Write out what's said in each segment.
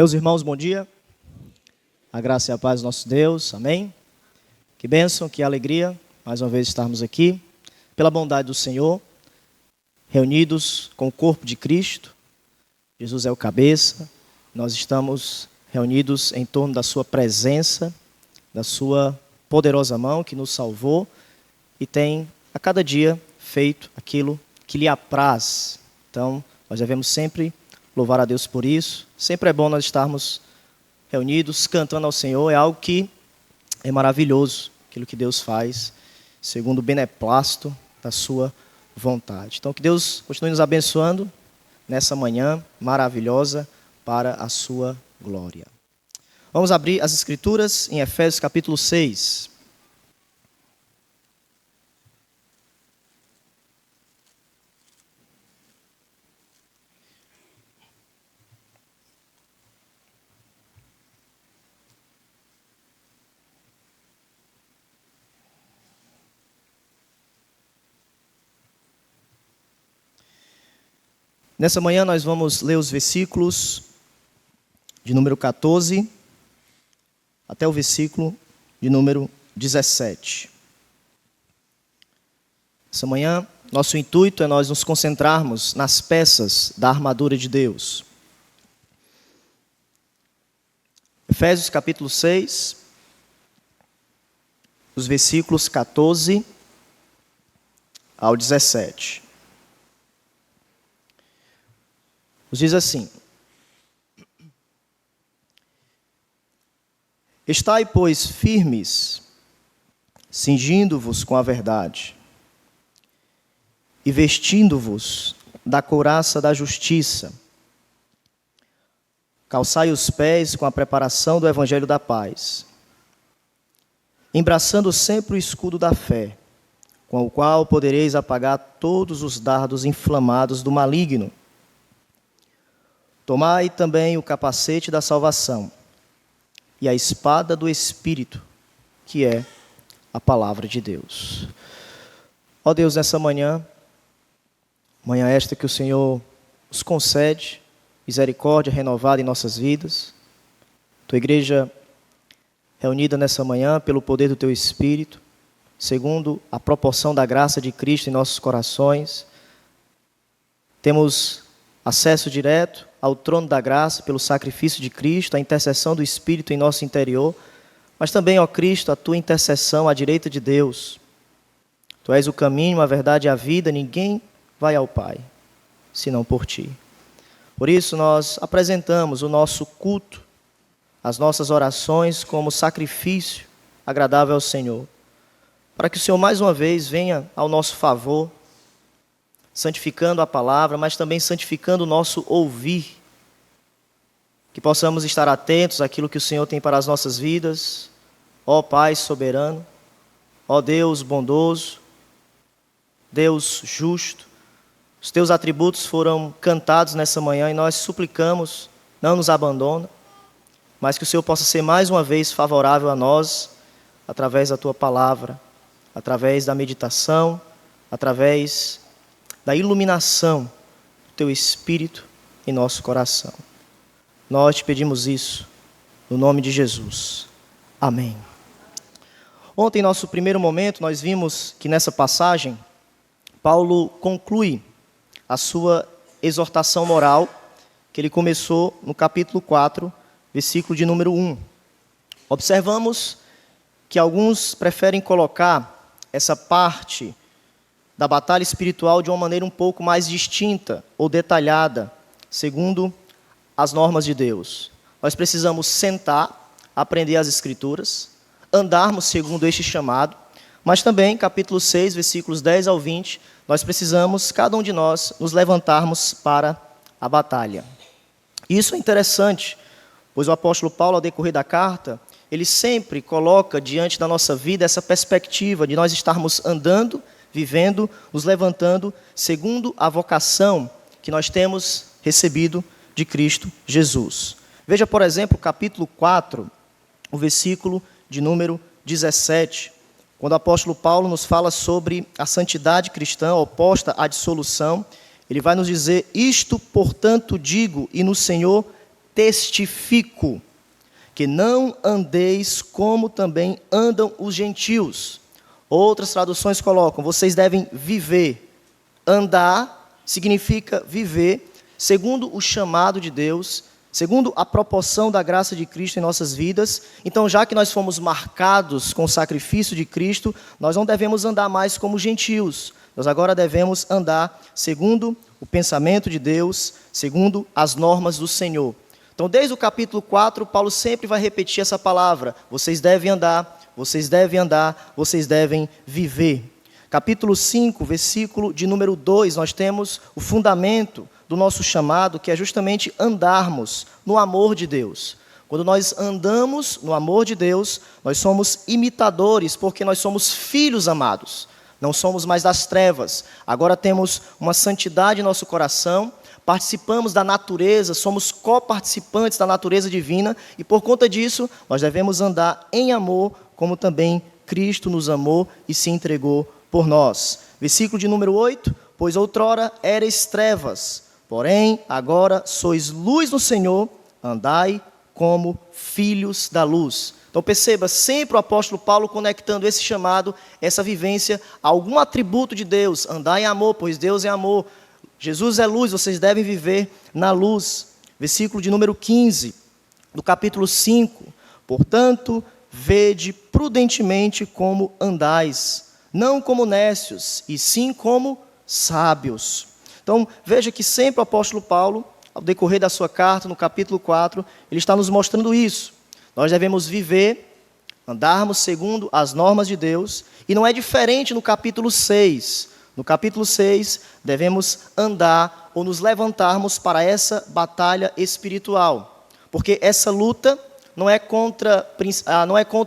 Meus irmãos, bom dia. A graça e a paz do nosso Deus, amém. Que bênção, que alegria, mais uma vez estarmos aqui, pela bondade do Senhor, reunidos com o corpo de Cristo. Jesus é o cabeça, nós estamos reunidos em torno da sua presença, da sua poderosa mão que nos salvou e tem a cada dia feito aquilo que lhe apraz. Então, nós devemos sempre louvar a Deus por isso. Sempre é bom nós estarmos reunidos, cantando ao Senhor. É algo que é maravilhoso, aquilo que Deus faz, segundo o beneplácito da sua vontade. Então, que Deus continue nos abençoando nessa manhã maravilhosa para a sua glória. Vamos abrir as Escrituras em Efésios capítulo 6. Nessa manhã nós vamos ler os versículos de número 14 até o versículo de número 17. Essa manhã, nosso intuito é nós nos concentrarmos nas peças da armadura de Deus. Efésios capítulo 6, os versículos 14 ao 17. Nos diz assim: Estai, pois, firmes, cingindo-vos com a verdade, e vestindo-vos da couraça da justiça. Calçai os pés com a preparação do evangelho da paz, embraçando sempre o escudo da fé, com o qual podereis apagar todos os dardos inflamados do maligno. Tomai também o capacete da salvação e a espada do Espírito, que é a palavra de Deus. Ó Deus, nessa manhã esta que o Senhor nos concede, misericórdia renovada em nossas vidas, tua igreja reunida nessa manhã pelo poder do teu Espírito, segundo a proporção da graça de Cristo em nossos corações, temos acesso direto ao trono da graça pelo sacrifício de Cristo, a intercessão do Espírito em nosso interior, mas também, ó Cristo, a tua intercessão à direita de Deus. Tu és o caminho, a verdade e a vida, ninguém vai ao Pai, senão por ti. Por isso nós apresentamos o nosso culto, as nossas orações como sacrifício agradável ao Senhor, para que o Senhor mais uma vez venha ao nosso favor, santificando a palavra, mas também santificando o nosso ouvir, que possamos estar atentos àquilo que o Senhor tem para as nossas vidas, ó Pai soberano, ó Deus bondoso, Deus justo. Os teus atributos foram cantados nessa manhã e nós suplicamos, não nos abandona, mas que o Senhor possa ser mais uma vez favorável a nós, através da tua palavra, através da meditação, através da iluminação do teu Espírito em nosso coração. Nós te pedimos isso, no nome de Jesus. Amém. Ontem, em nosso primeiro momento, nós vimos que nessa passagem, Paulo conclui a sua exortação moral, que ele começou no capítulo 4, versículo de número 1. Observamos que alguns preferem colocar essa parte da batalha espiritual de uma maneira um pouco mais distinta ou detalhada, segundo as normas de Deus. Nós precisamos sentar, aprender as Escrituras, andarmos segundo este chamado, mas também, capítulo 6, versículos 10 ao 20, nós precisamos, cada um de nós, nos levantarmos para a batalha. Isso é interessante, pois o apóstolo Paulo, ao decorrer da carta, ele sempre coloca diante da nossa vida essa perspectiva de nós estarmos andando, vivendo, nos levantando, segundo a vocação que nós temos recebido de Cristo Jesus. Veja, por exemplo, o capítulo 4, o versículo de número 17, quando o apóstolo Paulo nos fala sobre a santidade cristã oposta à dissolução, ele vai nos dizer: isto, portanto, digo, e no Senhor testifico que não andeis como também andam os gentios. Outras traduções colocam, vocês devem viver. Andar significa viver segundo o chamado de Deus, segundo a proporção da graça de Cristo em nossas vidas. Então, já que nós fomos marcados com o sacrifício de Cristo, nós não devemos andar mais como gentios. Nós agora devemos andar segundo o pensamento de Deus, segundo as normas do Senhor. Então, desde o capítulo 4, Paulo sempre vai repetir essa palavra. Vocês devem andar, vocês devem andar, vocês devem viver. Capítulo 5, versículo de número 2, nós temos o fundamento do nosso chamado, que é justamente andarmos no amor de Deus. Quando nós andamos no amor de Deus, nós somos imitadores, porque nós somos filhos amados. Não somos mais das trevas. Agora temos uma santidade em nosso coração, participamos da natureza, somos coparticipantes da natureza divina, e por conta disso, nós devemos andar em amor, como também Cristo nos amou e se entregou por nós. Versículo de número 8, pois outrora erais trevas, porém agora sois luz no Senhor, andai como filhos da luz. Então perceba, sempre o apóstolo Paulo conectando esse chamado, essa vivência, a algum atributo de Deus. Andai em amor, pois Deus é amor. Jesus é luz, vocês devem viver na luz. Versículo de número 15, do capítulo 5. Portanto, vede prudentemente como andais, não como nécios, e sim como sábios. Então, veja que sempre o apóstolo Paulo, ao decorrer da sua carta, no capítulo 4, ele está nos mostrando isso. Nós devemos viver, andarmos segundo as normas de Deus, e não é diferente no capítulo 6. No capítulo 6, devemos andar ou nos levantarmos para essa batalha espiritual, porque essa luta não é contra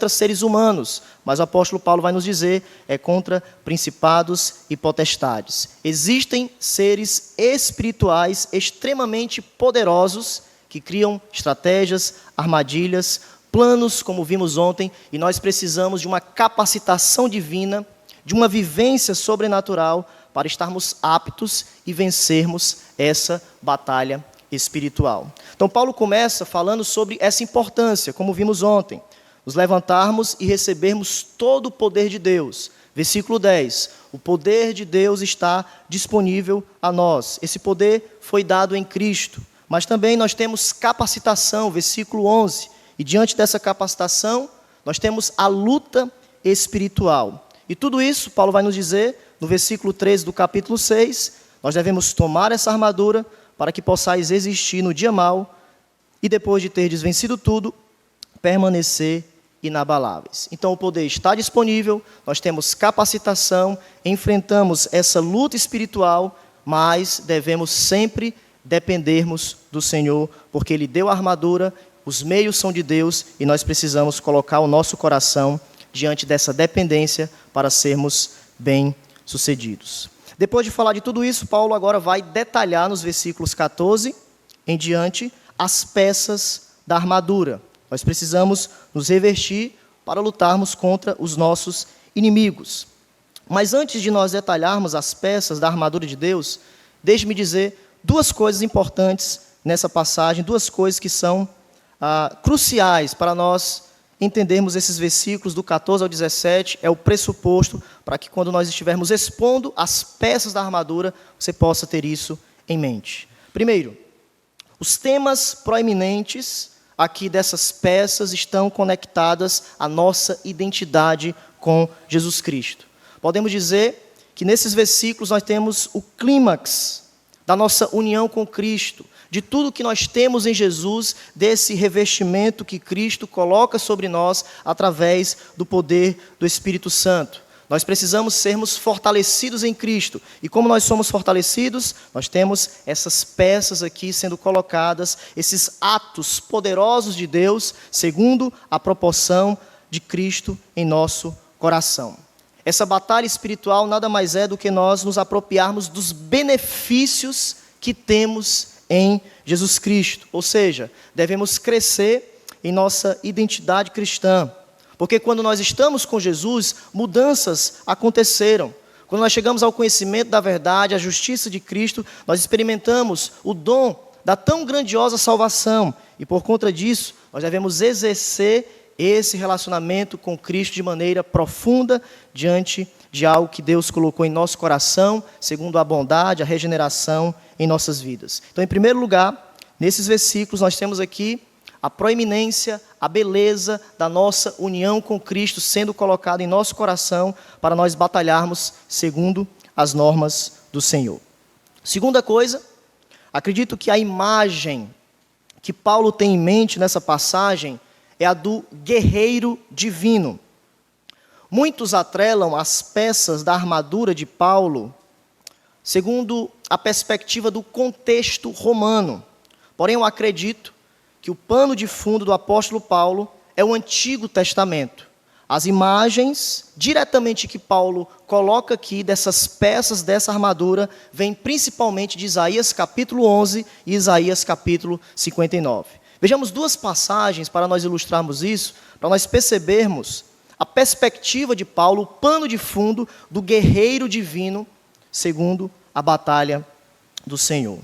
seres humanos, mas o apóstolo Paulo vai nos dizer, é contra principados e potestades. Existem seres espirituais extremamente poderosos que criam estratégias, armadilhas, planos, como vimos ontem, e nós precisamos de uma capacitação divina, de uma vivência sobrenatural para estarmos aptos e vencermos essa batalha espiritual. Então Paulo começa falando sobre essa importância, como vimos ontem, nos levantarmos e recebermos todo o poder de Deus. Versículo 10, o poder de Deus está disponível a nós. Esse poder foi dado em Cristo, mas também nós temos capacitação, versículo 11, e diante dessa capacitação, nós temos a luta espiritual. E tudo isso, Paulo vai nos dizer, no versículo 13 do capítulo 6, nós devemos tomar essa armadura para que possais existir no dia mau e depois de ter vencido tudo, permanecer inabaláveis. Então o poder está disponível, nós temos capacitação, enfrentamos essa luta espiritual, mas devemos sempre dependermos do Senhor, porque Ele deu a armadura, os meios são de Deus e nós precisamos colocar o nosso coração diante dessa dependência para sermos bem-sucedidos. Depois de falar de tudo isso, Paulo agora vai detalhar nos versículos 14 em diante as peças da armadura. Nós precisamos nos revestir para lutarmos contra os nossos inimigos. Mas antes de nós detalharmos as peças da armadura de Deus, deixe-me dizer duas coisas importantes nessa passagem, duas coisas que são cruciais para nós entendermos esses versículos do 14 ao 17, é o pressuposto para que quando nós estivermos expondo as peças da armadura, você possa ter isso em mente. Primeiro, os temas proeminentes aqui dessas peças estão conectadas à nossa identidade com Jesus Cristo. Podemos dizer que nesses versículos nós temos o clímax da nossa união com Cristo, de tudo que nós temos em Jesus, desse revestimento que Cristo coloca sobre nós através do poder do Espírito Santo. Nós precisamos sermos fortalecidos em Cristo. E como nós somos fortalecidos, nós temos essas peças aqui sendo colocadas, esses atos poderosos de Deus, segundo a proporção de Cristo em nosso coração. Essa batalha espiritual nada mais é do que nós nos apropriarmos dos benefícios que temos em Jesus Cristo. Ou seja, devemos crescer em nossa identidade cristã. Porque quando nós estamos com Jesus, mudanças aconteceram. Quando nós chegamos ao conhecimento da verdade, a justiça de Cristo, nós experimentamos o dom da tão grandiosa salvação. E por conta disso, nós devemos exercer esse relacionamento com Cristo de maneira profunda diante de algo que Deus colocou em nosso coração, segundo a bondade, a regeneração em nossas vidas. Então, em primeiro lugar, nesses versículos nós temos aqui a proeminência, a beleza da nossa união com Cristo sendo colocada em nosso coração para nós batalharmos segundo as normas do Senhor. Segunda coisa, acredito que a imagem que Paulo tem em mente nessa passagem é a do guerreiro divino. Muitos atrelam as peças da armadura de Paulo segundo a perspectiva do contexto romano. Porém, eu acredito que o pano de fundo do apóstolo Paulo é o Antigo Testamento. As imagens diretamente que Paulo coloca aqui dessas peças dessa armadura vêm principalmente de Isaías capítulo 11 e Isaías capítulo 59. Vejamos duas passagens para nós ilustrarmos isso, para nós percebermos a perspectiva de Paulo, o pano de fundo do guerreiro divino, segundo a batalha do Senhor.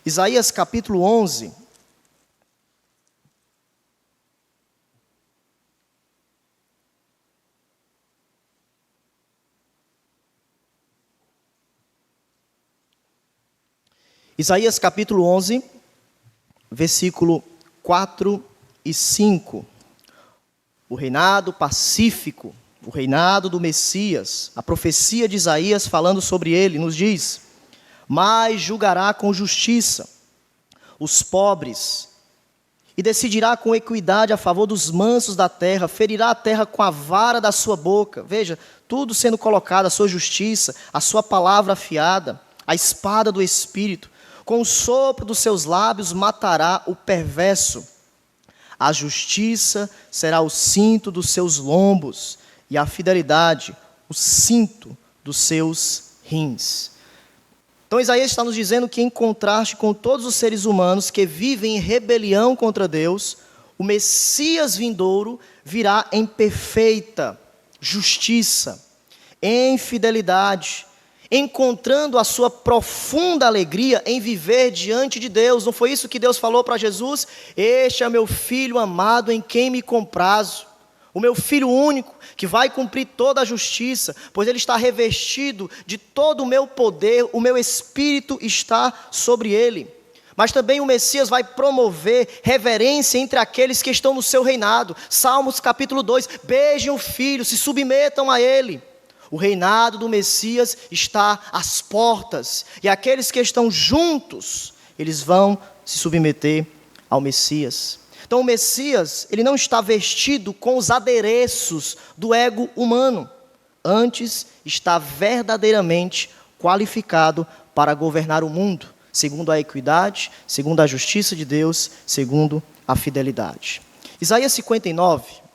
Isaías capítulo 11. Isaías capítulo 11, versículo 4 e 5. O reinado pacífico, o reinado do Messias, a profecia de Isaías falando sobre ele, nos diz: mas julgará com justiça os pobres e decidirá com equidade a favor dos mansos da terra, ferirá a terra com a vara da sua boca. Veja, tudo sendo colocado, a sua justiça, a sua palavra afiada, a espada do Espírito. Com o sopro dos seus lábios matará o perverso. A justiça será o cinto dos seus lombos, e a fidelidade o cinto dos seus rins. Então Isaías está nos dizendo que, em contraste com todos os seres humanos que vivem em rebelião contra Deus, o Messias vindouro virá em perfeita justiça, em fidelidade, encontrando a sua profunda alegria em viver diante de Deus. Não foi isso que Deus falou para Jesus? Este é meu filho amado em quem me comprazo, o meu filho único, que vai cumprir toda a justiça, pois ele está revestido de todo o meu poder, o meu espírito está sobre ele. Mas também o Messias vai promover reverência entre aqueles que estão no seu reinado. Salmos capítulo 2, beijem o filho, se submetam a ele. O reinado do Messias está às portas, e aqueles que estão juntos, eles vão se submeter ao Messias. Então o Messias, ele não está vestido com os adereços do ego humano, antes está verdadeiramente qualificado para governar o mundo, segundo a equidade, segundo a justiça de Deus, segundo a fidelidade. Isaías 59,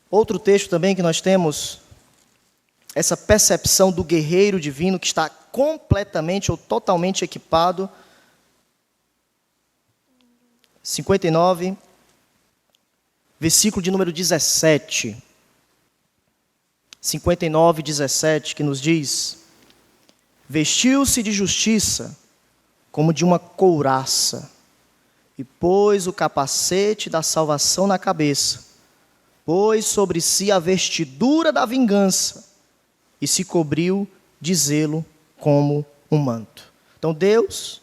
outro texto também que nós temos essa percepção do guerreiro divino que está completamente ou totalmente equipado. 59, versículo de número 17. 59, 17, que nos diz: vestiu-se de justiça como de uma couraça, e pôs o capacete da salvação na cabeça, pôs sobre si a vestidura da vingança e se cobriu de zelo como um manto. Então Deus,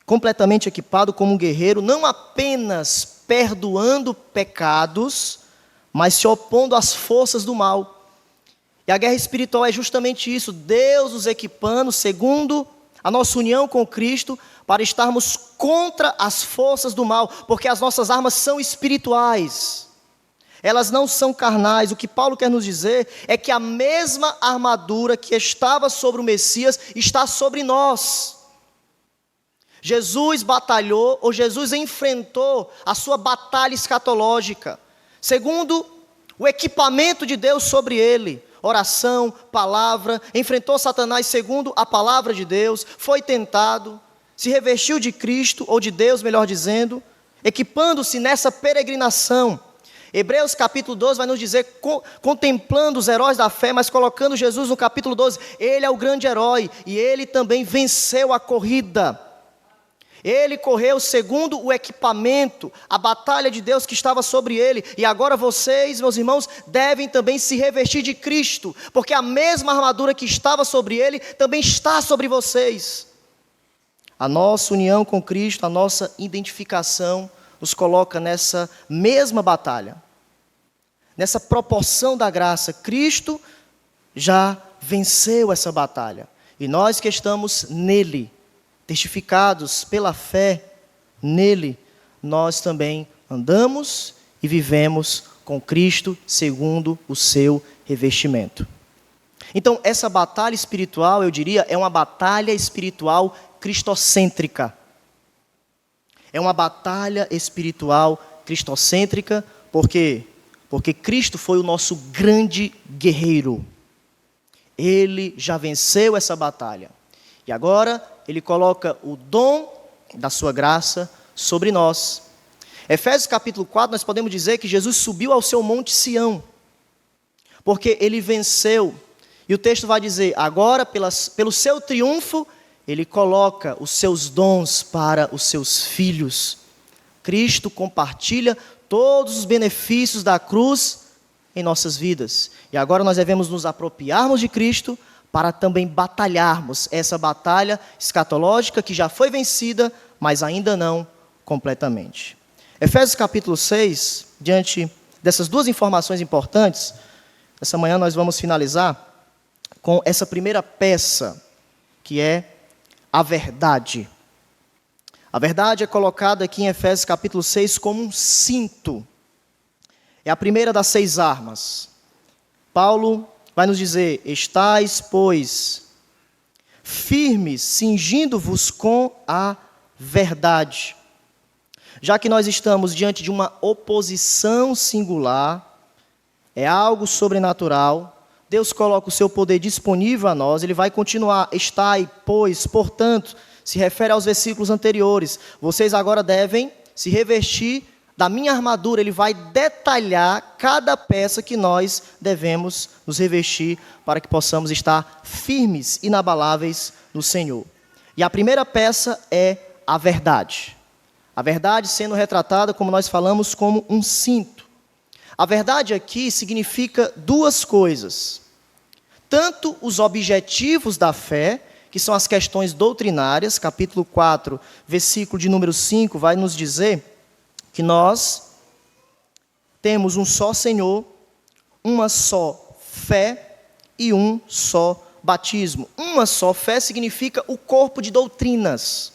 completamente equipado como um guerreiro, não apenas perdoando pecados, mas se opondo às forças do mal. E a guerra espiritual é justamente isso, Deus nos equipando segundo a nossa união com Cristo para estarmos contra as forças do mal, porque as nossas armas são espirituais. Elas não são carnais. O que Paulo quer nos dizer é que a mesma armadura que estava sobre o Messias está sobre nós. Jesus batalhou, ou Jesus enfrentou a sua batalha escatológica, segundo o equipamento de Deus sobre ele. Oração, palavra, enfrentou Satanás segundo a palavra de Deus, foi tentado, se revestiu de Cristo, ou de Deus, melhor dizendo, equipando-se nessa peregrinação. Hebreus capítulo 12 vai nos dizer, contemplando os heróis da fé, mas colocando Jesus no capítulo 12, ele é o grande herói e ele também venceu a corrida. Ele correu segundo o equipamento, a batalha de Deus que estava sobre ele. E agora vocês, meus irmãos, devem também se revestir de Cristo, porque a mesma armadura que estava sobre ele também está sobre vocês. A nossa união com Cristo, a nossa identificação, nos coloca nessa mesma batalha, nessa proporção da graça. Cristo já venceu essa batalha. E nós que estamos nele, testificados pela fé nele, nós também andamos e vivemos com Cristo segundo o seu revestimento. Então, essa batalha espiritual, eu diria, é uma batalha espiritual cristocêntrica. É uma batalha espiritual cristocêntrica, por quê? Porque Cristo foi o nosso grande guerreiro. Ele já venceu essa batalha. E agora, ele coloca o dom da sua graça sobre nós. Efésios capítulo 4, nós podemos dizer que Jesus subiu ao seu monte Sião, porque ele venceu. E o texto vai dizer, agora, pelo seu triunfo, ele coloca os seus dons para os seus filhos. Cristo compartilha todos os benefícios da cruz em nossas vidas. E agora nós devemos nos apropriarmos de Cristo para também batalharmos essa batalha escatológica que já foi vencida, mas ainda não completamente. Efésios capítulo 6, diante dessas duas informações importantes, essa manhã nós vamos finalizar com essa primeira peça, que é a verdade. A verdade é colocada aqui em Efésios capítulo 6 como um cinto. É a primeira das 6 armas. Paulo vai nos dizer, estais, pois, firmes, cingindo-vos com a verdade. Já que nós estamos diante de uma oposição singular, é algo sobrenatural, Deus coloca o seu poder disponível a nós, ele vai continuar, estai, pois, portanto, se refere aos versículos anteriores. Vocês agora devem se revestir da minha armadura, ele vai detalhar cada peça que nós devemos nos revestir para que possamos estar firmes, inabaláveis no Senhor. E a primeira peça é a verdade. A verdade sendo retratada, como nós falamos, como um cinto. A verdade aqui significa duas coisas. Tanto os objetivos da fé, que são as questões doutrinárias, capítulo 4, versículo de número 5, vai nos dizer que nós temos um só Senhor, uma só fé e um só batismo. Uma só fé significa o corpo de doutrinas.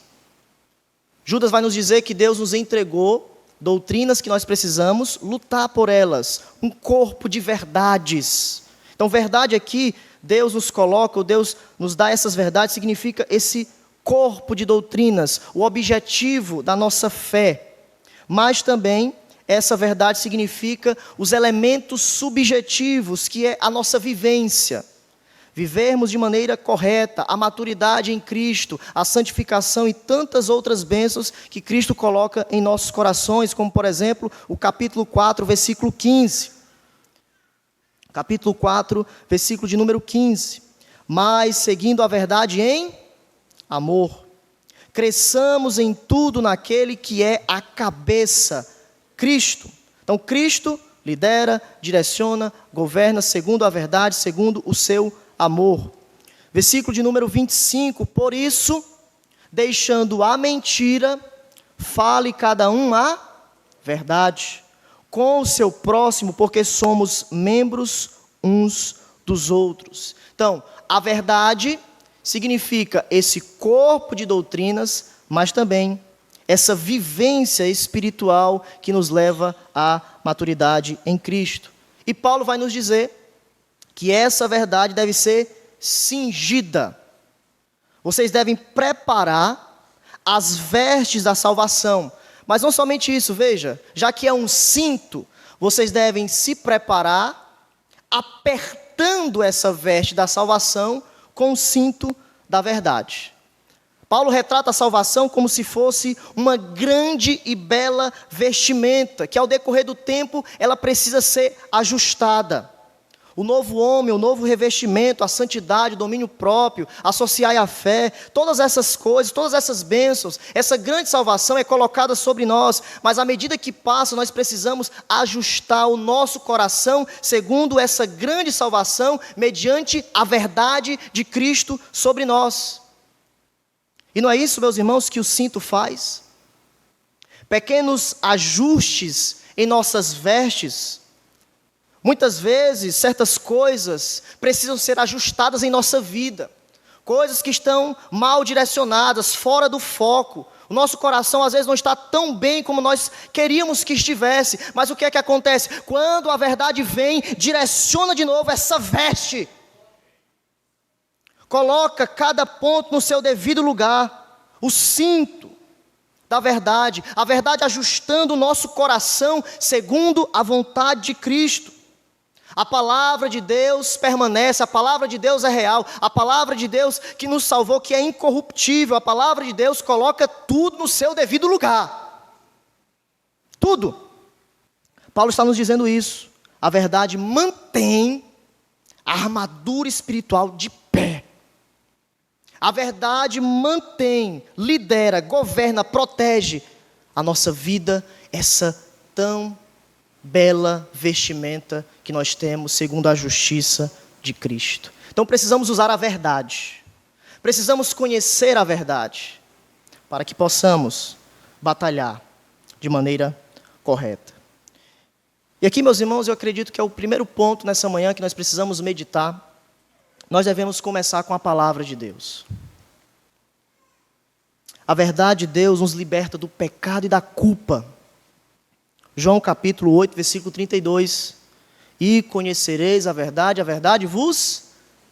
Judas vai nos dizer que Deus nos entregou doutrinas que nós precisamos lutar por elas, um corpo de verdades. Então, verdade aqui, Deus nos coloca, ou Deus nos dá essas verdades, significa esse corpo de doutrinas, o objetivo da nossa fé. Mas também, essa verdade significa os elementos subjetivos, que é a nossa vivência. Vivermos de maneira correta, a maturidade em Cristo, a santificação e tantas outras bênçãos que Cristo coloca em nossos corações, como por exemplo, o capítulo 4, versículo 15. Capítulo 4, versículo de número 15. Mas, seguindo a verdade em amor, cresçamos em tudo naquele que é a cabeça, Cristo. Então, Cristo lidera, direciona, governa segundo a verdade, segundo o seu amor. Versículo de número 25. Por isso, deixando a mentira, fale cada um a verdade com o seu próximo, porque somos membros uns dos outros. Então, a verdade significa esse corpo de doutrinas, mas também essa vivência espiritual que nos leva à maturidade em Cristo. E Paulo vai nos dizer que essa verdade deve ser cingida. Vocês devem preparar as vestes da salvação. Mas não somente isso, veja, já que é um cinto, vocês devem se preparar apertando essa veste da salvação com o cinto da verdade. Paulo retrata a salvação como se fosse uma grande e bela vestimenta, que ao decorrer do tempo ela precisa ser ajustada. O novo homem, o novo revestimento, a santidade, o domínio próprio, associar a fé, todas essas coisas, todas essas bênçãos, essa grande salvação é colocada sobre nós, mas à medida que passa, nós precisamos ajustar o nosso coração segundo essa grande salvação, mediante a verdade de Cristo sobre nós. E não é isso, meus irmãos, que o cinto faz? Pequenos ajustes em nossas vestes. Muitas vezes, certas coisas precisam ser ajustadas em nossa vida. Coisas que estão mal direcionadas, fora do foco. O nosso coração às vezes não está tão bem como nós queríamos que estivesse. Mas o que é que acontece? Quando a verdade vem, direciona de novo essa veste. Coloca cada ponto no seu devido lugar. O cinto da verdade. A verdade ajustando o nosso coração segundo a vontade de Cristo. A palavra de Deus permanece, a palavra de Deus é real, a palavra de Deus que nos salvou, que é incorruptível, a palavra de Deus coloca tudo no seu devido lugar. Tudo. Paulo está nos dizendo isso. A verdade mantém a armadura espiritual de pé. A verdade mantém, lidera, governa, protege a nossa vida, essa tão bela vestimenta que nós temos segundo a justiça de Cristo. Então precisamos usar a verdade. Precisamos conhecer a verdade para que possamos batalhar de maneira correta. E aqui, meus irmãos, eu acredito que é o primeiro ponto nessa manhã que nós precisamos meditar. Nós devemos começar com a palavra de Deus. A verdade de Deus nos liberta do pecado e da culpa. João capítulo 8, versículo 32. E conhecereis a verdade vos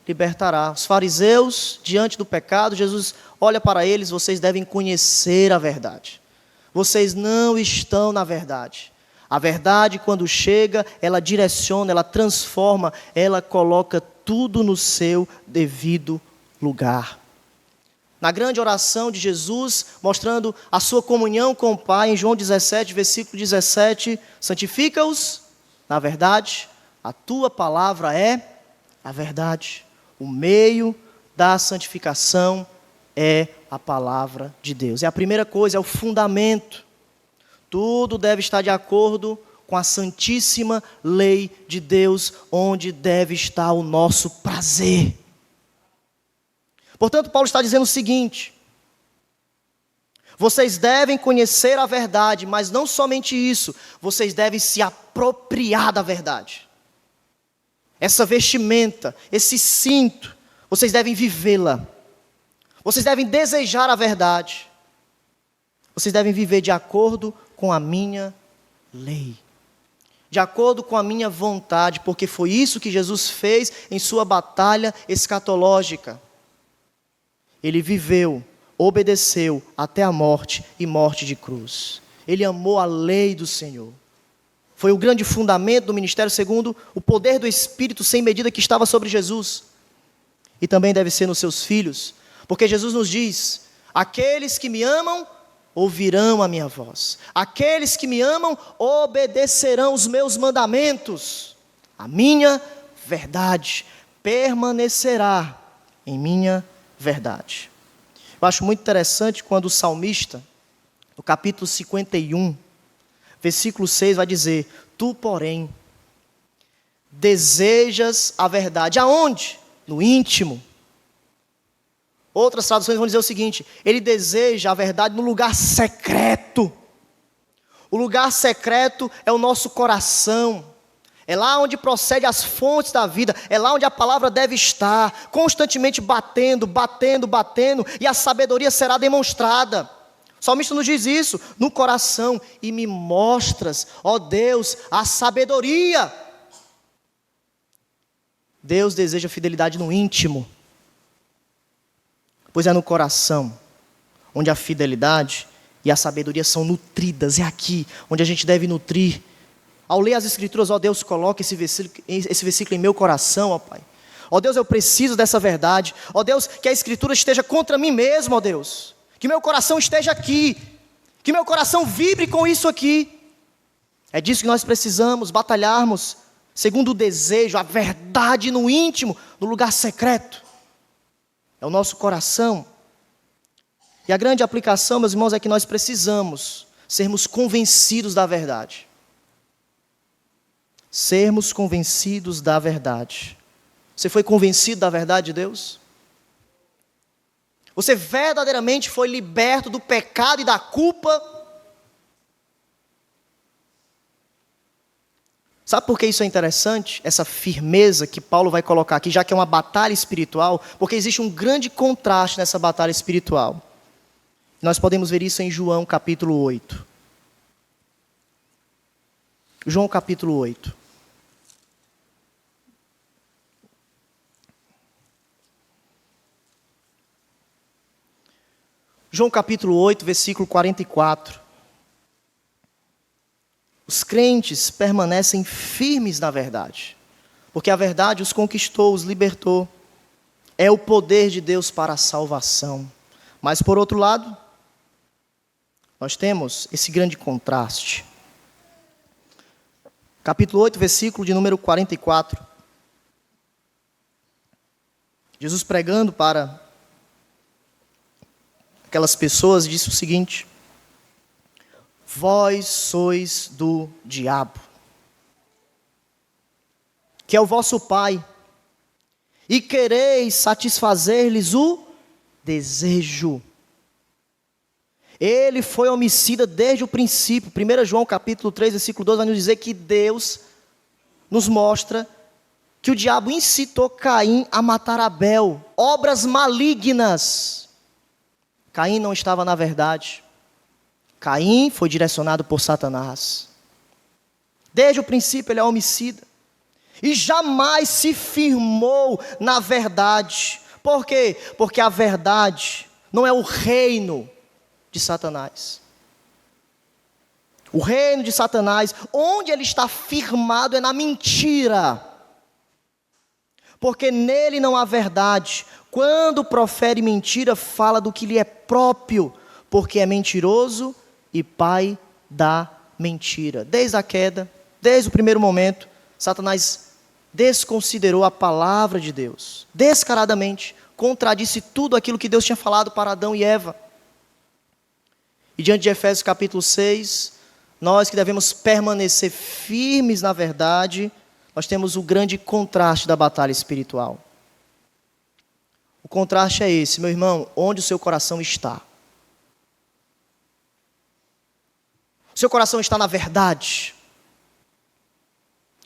libertará. Os fariseus, diante do pecado, Jesus olha para eles, vocês devem conhecer a verdade. Vocês não estão na verdade. A verdade, quando chega, ela direciona, ela transforma, ela coloca tudo no seu devido lugar. Na grande oração de Jesus, mostrando a sua comunhão com o Pai, em João 17, versículo 17, santifica-os na verdade, a tua palavra é a verdade. O meio da santificação é a palavra de Deus. É a primeira coisa, é o fundamento. Tudo deve estar de acordo com a santíssima lei de Deus, onde deve estar o nosso prazer. Portanto, Paulo está dizendo o seguinte: vocês devem conhecer a verdade, mas não somente isso, vocês devem se apropriar da verdade. Essa vestimenta, esse cinto, vocês devem vivê-la. Vocês devem desejar a verdade. Vocês devem viver de acordo com a minha lei. De acordo com a minha vontade, porque foi isso que Jesus fez em sua batalha escatológica. Ele viveu, obedeceu até a morte e morte de cruz. Ele amou a lei do Senhor. Foi o grande fundamento do ministério segundo o poder do Espírito sem medida que estava sobre Jesus. E também deve ser nos seus filhos, porque Jesus nos diz: aqueles que me amam ouvirão a minha voz. Aqueles que me amam obedecerão os meus mandamentos. A minha verdade permanecerá em minha verdade. Eu acho muito interessante quando o salmista, no capítulo 51, versículo 6, vai dizer: tu, porém, desejas a verdade. Aonde? No íntimo. Outras traduções vão dizer o seguinte: ele deseja a verdade no lugar secreto. O lugar secreto é o nosso coração. É lá onde procede as fontes da vida. É lá onde a palavra deve estar, constantemente batendo, batendo, batendo, e a sabedoria será demonstrada. O salmista nos diz isso: no coração, e me mostras, ó Deus, a sabedoria. Deus deseja fidelidade no íntimo, pois é no coração onde a fidelidade e a sabedoria são nutridas. É aqui onde a gente deve nutrir. Ao ler as Escrituras, ó Deus, coloca esse versículo em meu coração, ó Pai. Ó Deus, eu preciso dessa verdade. Ó Deus, que a Escritura esteja contra mim mesmo, ó Deus. Que meu coração esteja aqui. Que meu coração vibre com isso aqui. É disso que nós precisamos, batalharmos, segundo o desejo, a verdade no íntimo, no lugar secreto. É o nosso coração. E a grande aplicação, meus irmãos, é que nós precisamos sermos convencidos da verdade. Sermos convencidos da verdade. Você foi convencido da verdade de Deus? Você verdadeiramente foi liberto do pecado e da culpa? Sabe por que isso é interessante? Essa firmeza que Paulo vai colocar aqui, já que é uma batalha espiritual, porque existe um grande contraste nessa batalha espiritual. Nós podemos ver isso em João capítulo 8. João capítulo 8. João capítulo 8, versículo 44. Os crentes permanecem firmes na verdade, porque a verdade os conquistou, os libertou. É o poder de Deus para a salvação. Mas por outro lado, nós temos esse grande contraste. Capítulo 8, versículo de número 44. Jesus pregando para aquelas pessoas disse o seguinte: vós sois do diabo, que é o vosso pai, e quereis satisfazer-lhes o desejo. Ele foi homicida desde o princípio. 1 João capítulo 3, versículo 12 vai nos dizer que Deus nos mostra que o diabo incitou Caim a matar Abel. Obras malignas. Caim não estava na verdade. Caim foi direcionado por Satanás. Desde o princípio ele é homicida. E jamais se firmou na verdade. Por quê? Porque a verdade não é o reino de Satanás. O reino de Satanás, onde ele está firmado é na mentira. Porque nele não há verdade. Quando profere mentira, fala do que lhe é próprio, porque é mentiroso e pai da mentira. Desde a queda, desde o primeiro momento, Satanás desconsiderou a palavra de Deus. Descaradamente, contradisse tudo aquilo que Deus tinha falado para Adão e Eva. E diante de Efésios capítulo 6, nós que devemos permanecer firmes na verdade, nós temos o grande contraste da batalha espiritual. O contraste é esse, meu irmão, onde o seu coração está? O seu coração está na verdade?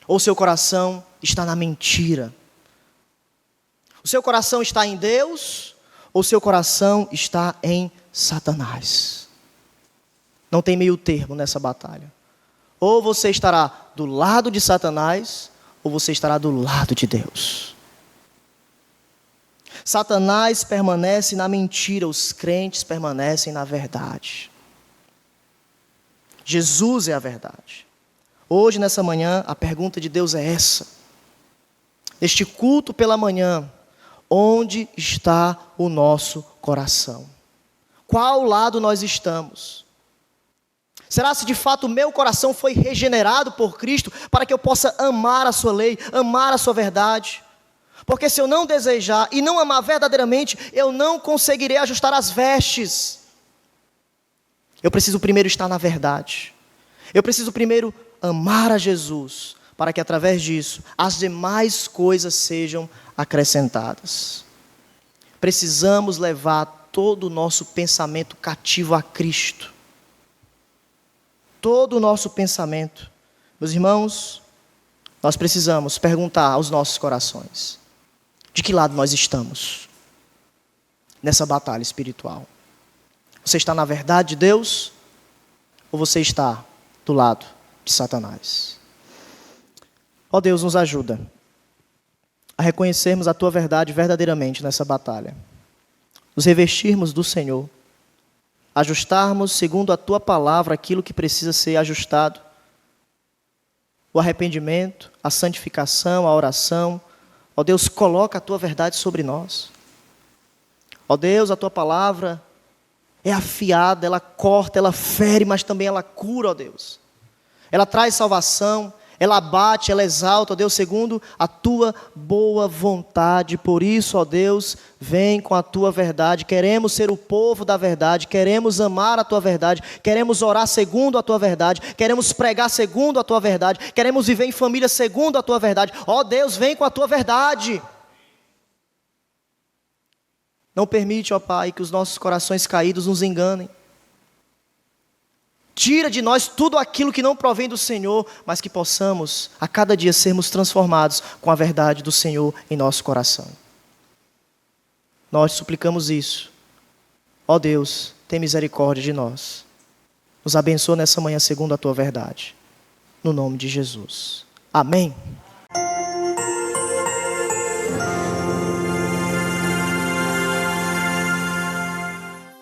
Ou o seu coração está na mentira? O seu coração está em Deus? Ou o seu coração está em Satanás? Não tem meio termo nessa batalha. Ou você estará do lado de Satanás, ou você estará do lado de Deus. Satanás permanece na mentira, os crentes permanecem na verdade. Jesus é a verdade. Hoje, nessa manhã, a pergunta de Deus é essa. Neste culto pela manhã, onde está o nosso coração? Qual lado nós estamos? Será se de fato o meu coração foi regenerado por Cristo para que eu possa amar a sua lei, amar a sua verdade? Porque se eu não desejar e não amar verdadeiramente, eu não conseguirei ajustar as vestes. Eu preciso primeiro estar na verdade. Eu preciso primeiro amar a Jesus, para que através disso as demais coisas sejam acrescentadas. Precisamos levar todo o nosso pensamento cativo a Cristo. Todo o nosso pensamento. Meus irmãos, nós precisamos perguntar aos nossos corações: de que lado nós estamos nessa batalha espiritual? Você está na verdade de Deus? Ou você está do lado de Satanás? Ó Deus, nos ajuda a reconhecermos a Tua verdade verdadeiramente nessa batalha. Nos revestirmos do Senhor. Ajustarmos segundo a Tua palavra aquilo que precisa ser ajustado. O arrependimento, a santificação, a oração. Ó Deus, coloca a tua verdade sobre nós. Ó Deus, a tua palavra é afiada, ela corta, ela fere, mas também ela cura, ó Deus. Ela traz salvação, ela abate, ela exalta, ó Deus, segundo a tua boa vontade. Por isso, ó Deus, vem com a tua verdade. Queremos ser o povo da verdade, queremos amar a tua verdade, queremos orar segundo a tua verdade, queremos pregar segundo a tua verdade, queremos viver em família segundo a tua verdade. Ó Deus, vem com a tua verdade. Não permite, ó Pai, que os nossos corações caídos nos enganem. Tira de nós tudo aquilo que não provém do Senhor, mas que possamos, a cada dia, sermos transformados com a verdade do Senhor em nosso coração. Nós suplicamos isso. Ó Deus, tem misericórdia de nós. Nos abençoa nessa manhã segundo a tua verdade. No nome de Jesus. Amém.